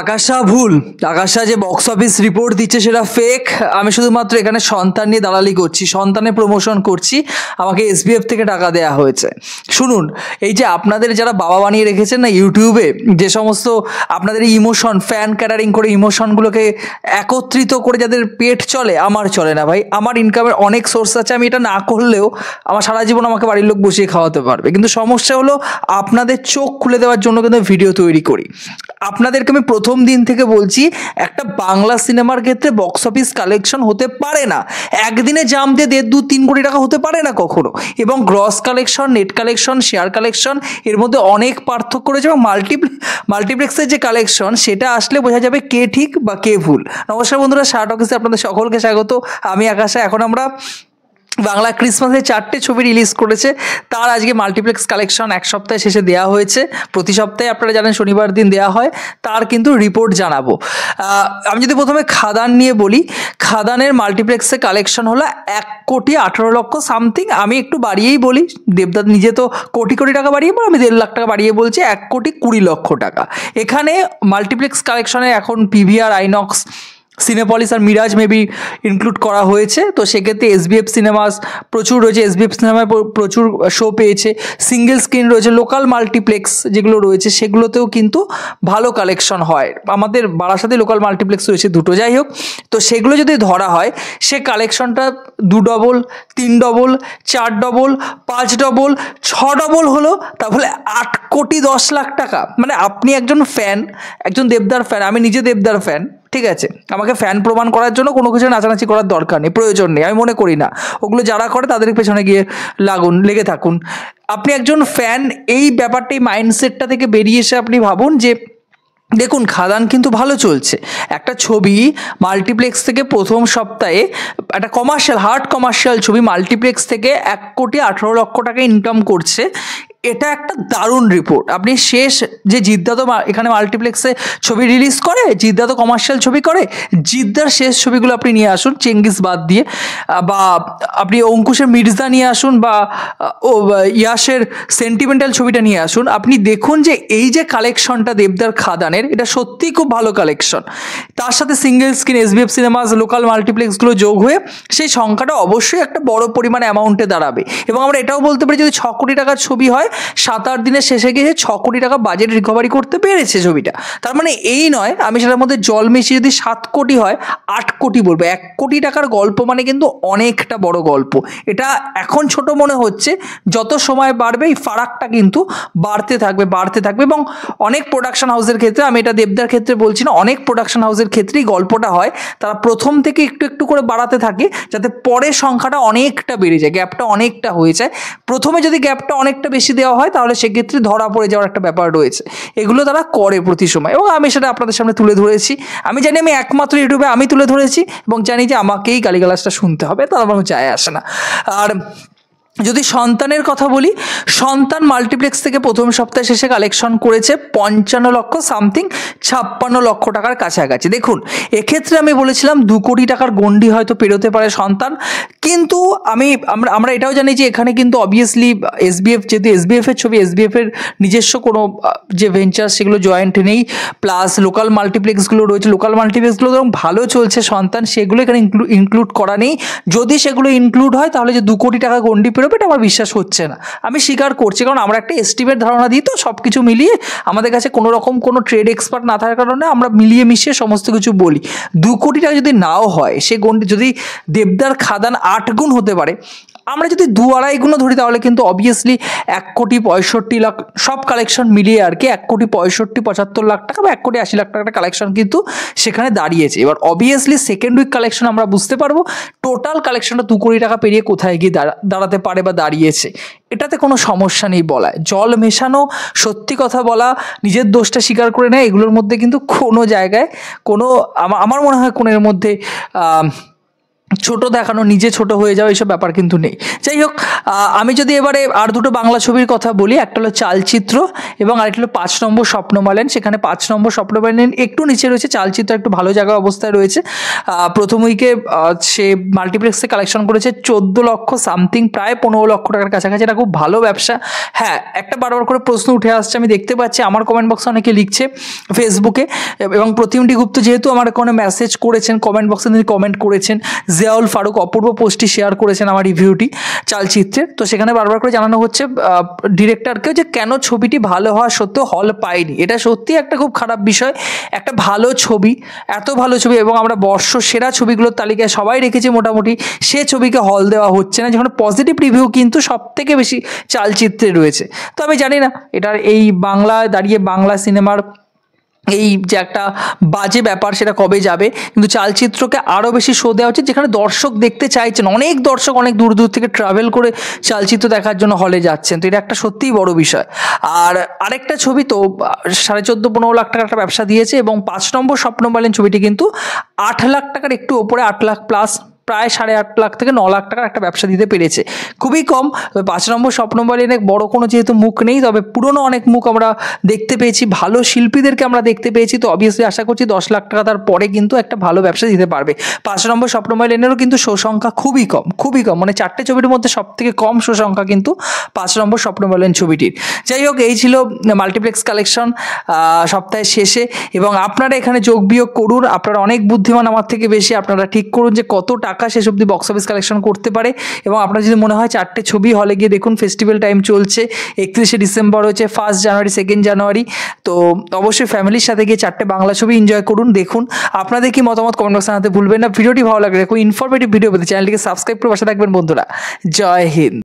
আকাশা ভুল। আকাশা যে box office report দিচ্ছে সেটা ফেক। আমি শুধুমাত্র এখানে সন্তান নিয়ে দালালি করছি, সন্তানের প্রমোশন করছি। আমাকে এসবিএফ থেকে টাকা দেওয়া হয়েছে। শুনুন, এই যে আপনাদের যারা বাবা বানিয়ে রেখেছেন না ইউটিউবে, যে সমস্ত আপনাদের ইমোশন ফ্যান ক্যাটারিং করে ইমোশনগুলোকে একত্রিত করে যাদের পেট চলে, আমার চলে না ভাই। আমার ইনকামের অনেক সোর্স আছে, আমি এটা না করলেও আমার সারা জীবন আমাকে বাড়ির লোক বসিয়ে খাওয়াতে পারবে। কিন্তু সমস্যা হলো আপনাদের চোখ খুলে দেওয়ার জন্য কিন্তু ভিডিও তৈরি করি। আপনাদেরকে আমি প্রথম দিন থেকে বলছি, একটা বাংলা সিনেমার ক্ষেত্রে বক্স অফিস কালেকশন হতে পারে না, একদিনে জাম দিয়ে 1.5-2-3 কোটি টাকা হতে পারে না কখনো। এবং gross collection, net collection, share collection, এর মধ্যে অনেক পার্থক্য রয়েছে। এবং মাল্টিপ্লেক্সের যে কালেকশন, সেটা আসলে বোঝা যাবে কে ঠিক বা কে ভুল। নমস্কার বন্ধুরা, শার্ট অফিসে আপনাদের সকলকে স্বাগত। আমি আকাশা। এখন আমরা বাংলা ক্রিসমাসে 4টে ছবি রিলিজ করেছে, তার আজকে মাল্টিপ্লেক্স কালেকশন এক সপ্তাহে শেষে দেওয়া হয়েছে। প্রতি সপ্তাহে আপনারা জানেন শনিবার দিন দেওয়া হয়, তার কিন্তু রিপোর্ট জানাবো। আমি যদি প্রথমে খাদান নিয়ে বলি, খাদানের মাল্টিপ্লেক্সে কালেকশন হলো 1,18,00,000 সামথিং। আমি একটু বাড়িয়েই বলি, দেবদাত নিজে তো কোটি কোটি টাকা বাড়িয়ে বলো, আমি 1.5 লাখ টাকা বাড়িয়ে বলছি, 1,20,00,000 টাকা। এখানে মাল্টিপ্লেক্স কালেকশনে এখন পিভিআর, আইনক্স, সিনেপলিস আর মিরাজ মেবি ইনক্লুড করা হয়েছে। তো সেক্ষেত্রে এসবিএফ সিনেমাস প্রচুর রয়েছে, এসবিএফ সিনেমায় প্রচুর শো পেয়েছে। সিঙ্গেল স্ক্রিন রয়েছে, লোকাল মাল্টিপ্লেক্স যেগুলো রয়েছে সেগুলোতেও কিন্তু ভালো কালেকশন হয়। আমাদের বারাসাতে লোকাল মাল্টিপ্লেক্স রয়েছে দুটো, যাই হোক। তো সেগুলো যদি ধরা হয়, সে কালেকশনটা 2 double, 3 double, 4 double, 5 double, 6 double হলো, তাহলে 8,10,00,000 টাকা। মানে আপনি একজন ফ্যান, একজন দেবদার ফ্যান, আমি নিজে দেবদার ফ্যান, ঠিক আছে। আমাকে ফ্যান প্রমাণ করার জন্য কোনো কিছু নাচানাচি করার দরকার নেই, প্রয়োজন নেই, আমি মনে করি না। ওগুলো যারা করে তাদের পেছনে গিয়ে লেগে থাকুন। আপনি একজন ফ্যান, এই ব্যাপারটা, এই মাইন্ডসেটটা থেকে বেরিয়ে এসে আপনি ভাবুন যে দেখুন খাদান কিন্তু ভালো চলছে। একটা ছবি মাল্টিপ্লেক্স থেকে প্রথম সপ্তাহে, একটা কমার্শিয়াল, হার্ড কমার্শিয়াল ছবি মাল্টিপ্লেক্স থেকে 1,18,00,000 টাকা ইনকাম করছে। এটা একটা দারুণ রিপোর্ট। আপনি শেষ যে জিদ্দা তো এখানে মাল্টিপ্লেক্সে ছবি রিলিজ করে, জিদ্দা তো কমার্শিয়াল ছবি করে, জিদ্দার শেষ ছবিগুলো আপনি নিয়ে আসুন চেঙ্গিস বাদ দিয়ে, বা আপনি অঙ্কুশের মির্জা নিয়ে আসুন, বা ইয়াসের সেন্টিমেন্টাল ছবিটা নিয়ে আসুন। আপনি দেখুন যে এই যে কালেকশনটা দেবদার খাদানের, এটা সত্যিই খুব ভালো কালেকশন। তার সাথে single screen, SVF cinemas, local মাল্টিপ্লেক্সগুলো যোগ হয়ে সেই সংখ্যাটা অবশ্যই একটা বড় পরিমাণ অ্যামাউন্টে দাঁড়াবে। এবং আমরা এটাও বলতে পারি, যদি 6 কোটি টাকার ছবি হয়, 7-8 দিনের শেষে গিয়ে 6 কোটি টাকা বাজেট রিকভারি করতে পেরেছে ছবিটা। তার মানে এই নয় আমি সেটার মধ্যে জল মিশিয়ে যদি 7 কোটি হয়, 8 কোটি বলবো। 1 কোটি টাকার গল্প মানে কিন্তু অনেকটা বড় গল্প। এটা এখন ছোট মনে হচ্ছে, যত সময় বাড়বে এই ফারাকটা কিন্তু বাড়তে থাকবে। এবং অনেক প্রোডাকশন হাউসের ক্ষেত্রে, আমি এটা দেবদার ক্ষেত্রে বলছি না, অনেক প্রোডাকশন হাউসের ক্ষেত্রেই গল্পটা হয়, তারা প্রথম থেকে একটু একটু করে বাড়াতে থাকে, যাতে পরের সংখ্যাটা অনেকটা বেড়ে যায়, গ্যাপটা অনেকটা হয়ে যায়। প্রথমে যদি গ্যাপটা অনেকটা বেশি দেওয়া হয়, তাহলে সেক্ষেত্রে ধরা পড়ে যাওয়ার একটা ব্যাপার রয়েছে। এগুলো তারা করে প্রতি সময়, এবং আমি সেটা আপনাদের সামনে তুলে ধরেছি। আমি জানি আমি একমাত্র ইউটিউবে আমি তুলে ধরেছি, এবং জানি যে আমাকেই গালিগালাজটা শুনতে হবে, তার আমার যায় আসে না। আর যদি সন্তানের কথা বলি, সন্তান মাল্টিপ্লেক্স থেকে প্রথম সপ্তাহে শেষে কালেকশন করেছে 55,00,000 সামথিং, 56,00,000 টাকার কাছাকাছি। দেখুন, এক্ষেত্রে আমি বলেছিলাম 2 কোটি টাকার গন্ডি হয়তো পেরোতে পারে সন্তান, কিন্তু আমরা এটাও জানি যে এখানে কিন্তু অবভিয়াসলি এসবিএফ, যেহেতু এসবিএফের ছবি, এসবিএফের নিজস্ব কোনো যে ভেঞ্চার সেগুলো জয়েন্ট নেই, প্লাস লোকাল মাল্টিপ্লেক্সগুলো রয়েছে, লোকাল মাল্টিপ্লেক্সগুলো ধরুন ভালো চলছে সন্তান, সেগুলো এখানে ইনক্লুড করা নেই। যদি সেগুলো ইনক্লুড হয়, তাহলে যে 2 কোটি টাকা গন্ডি এটা আমার বিশ্বাস হচ্ছে না। আমি স্বীকার করছি, কারণ আমরা একটা এস্টিমেট ধারণা দিই, তো সব কিছু মিলিয়ে আমাদের কাছে কোনো রকম কোনো ট্রেড এক্সপার্ট না থাকার কারণে আমরা মিলিয়ে মিশিয়ে সমস্ত কিছু বলি। 2 কোটি টাকা যদি নাও হয়, সে গন্ডি যদি দেবদার খাদান 8 গুণ হতে পারে, আমরা যদি 2-2.5 গুণও ধরি, তাহলে কিন্তু অবভিয়াসলি 1,65,00,000 সব কালেকশন মিলিয়ে আর কি 1,65,75,00,000 টাকা বা 1,80,00,000 টাকার কালেকশন কিন্তু সেখানে দাঁড়িয়েছে। এবার অবভিয়াসলি সেকেন্ড উইক কালেকশন আমরা বুঝতে পারবো টোটাল কালেকশনটা 2 কোটি টাকা পেরিয়ে কোথায় গিয়ে দাঁড়াতে পারে বা দাঁড়িয়েছে। এটাতে কোনো সমস্যা নেই বলায়, জল মেশানো, সত্যি কথা বলা, নিজের দোষটা স্বীকার করে নেয়, এগুলোর মধ্যে কিন্তু কোনো জায়গায় কোনো, আমার মনে হয় কোনো এর মধ্যে ছোট দেখানো, নিজে ছোট হয়ে যাওয়া, এইসব ব্যাপার কিন্তু নেই। যাই হোক, আমি যদি এবারে আর দুটো বাংলা ছবির কথা বলি, একটা হলো চালচিত্র এবং আরেকটা হলো 5 নম্বর স্বপ্নমালেন। সেখানে 5 নম্বর স্বপ্নমালেন একটু নিচে রয়েছে, চালচিত্র একটু ভালো জায়গা অবস্থায় রয়েছে। প্রথম উইকে সে মাল্টিপ্লেক্সে কালেকশন করেছে 14 লক্ষ সামথিং, প্রায় 15 লক্ষ টাকার কাছাকাছি। এটা খুব ভালো ব্যবসা। হ্যাঁ, একটা বারবার করে প্রশ্ন উঠে আসছে, আমি দেখতে পাচ্ছি আমার কমেন্ট বক্সে অনেকে লিখছে ফেসবুকে, এবং প্রতিমটি গুপ্ত যেহেতু আমার কোনো মেসেজ করেছেন, কমেন্ট বক্সে তিনি কমেন্ট করেছেন, জিয়াউল ফারুক অপূর্ব পোস্টটি শেয়ার করেছেন আমার রিভিউটি চালচিত্রের। তো সেখানে বারবার করে জানানো হচ্ছে ডিরেক্টরকে যে কেন ছবিটি ভালো হওয়া সত্ত্বেও হল পায়নি। এটা সত্যি একটা খুব খারাপ বিষয়। একটা ভালো ছবি, এত ভালো ছবি, এবং আমরা বর্ষ সেরা ছবিগুলোর তালিকায় সবাই রেখেছি মোটামুটি, সে ছবিকে হল দেওয়া হচ্ছে না, যেখানে পজিটিভ রিভিউ কিন্তু সব থেকে বেশি চালচিত্রে রয়েছে। তো আমি জানি না এটার এই বাংলায় দাঁড়িয়ে বাংলা সিনেমার এই যে একটা বাজে ব্যাপার সেটা কবে যাবে, কিন্তু চালচিত্রকে আরও বেশি শো দেওয়া উচিত, যেখানে দর্শক দেখতে চাইছেন, অনেক দর্শক অনেক দূর দূর থেকে ট্রাভেল করে চালচিত্র দেখার জন্য হলে যাচ্ছেন। তো এটা একটা সত্যিই বড় বিষয়। আর আরেকটা ছবি তো 14.5-15 লাখ টাকার একটা ব্যবসা দিয়েছে, এবং 5 নম্বর স্বপ্নমালেন ছবিটি কিন্তু 8 লাখ টাকার একটু ওপরে, 8 লাখ প্লাস, প্রায় 8.5 লাখ থেকে 9 লাখ টাকার একটা ব্যবসা দিতে পেরেছে, খুবই কম। তবে 5 নম্বর স্বপ্নমালেনে বড় কোনো যেহেতু মুখ নেই, তবে পুরনো অনেক মুখ আমরা দেখতে পেয়েছি, ভালো শিল্পীদেরকে আমরা দেখতে পেয়েছি। তো অবভিয়াসলি আশা করছি 10 লাখ টাকা তার পরে কিন্তু একটা ভালো ব্যবসা দিতে পারবে। 5 নম্বর স্বপ্নমালেনেরও কিন্তু শো সংখ্যা খুবই কম, খুবই কম, মানে 4টে ছবির মধ্যে সব থেকে কম শো সংখ্যা কিন্তু 5 নম্বর স্বপ্নমালেন ছবিটির। যাই হোক, এই ছিল মাল্টিপ্লেক্স কালেকশন সপ্তাহের শেষে, এবং আপনারা এখানে যোগ বিয়োগ করুন। আপনারা অনেক বুদ্ধিমান আমার থেকে বেশি, আপনারা ঠিক করুন যে কত টাকা শেষ অবধি বক্স অফিস কালেকশন করতে পারে। এবং আপনার যদি মনে হয় 4টে ছবি হলে গিয়ে দেখুন, ফেস্টিভ্যাল টাইম চলছে, 31শে ডিসেম্বর হচ্ছে, 1 জানুয়ারি 2 জানুয়ারি। তো অবশ্যই ফ্যামিলির সাথে গিয়ে 4টে বাংলা ছবি এনজয় করুন, দেখুন। আপনাদের কি মতামত কমেন্ট বক্সে জানাতে ভুলবেন না। ভিডিওটি ভালো লাগলে, খুব ইনফরমেটিভ ভিডিও পেতে চ্যানেলটিকে সাবস্ক্রাইব করে পাশে থাকবেন বন্ধুরা। জয় হিন্দ।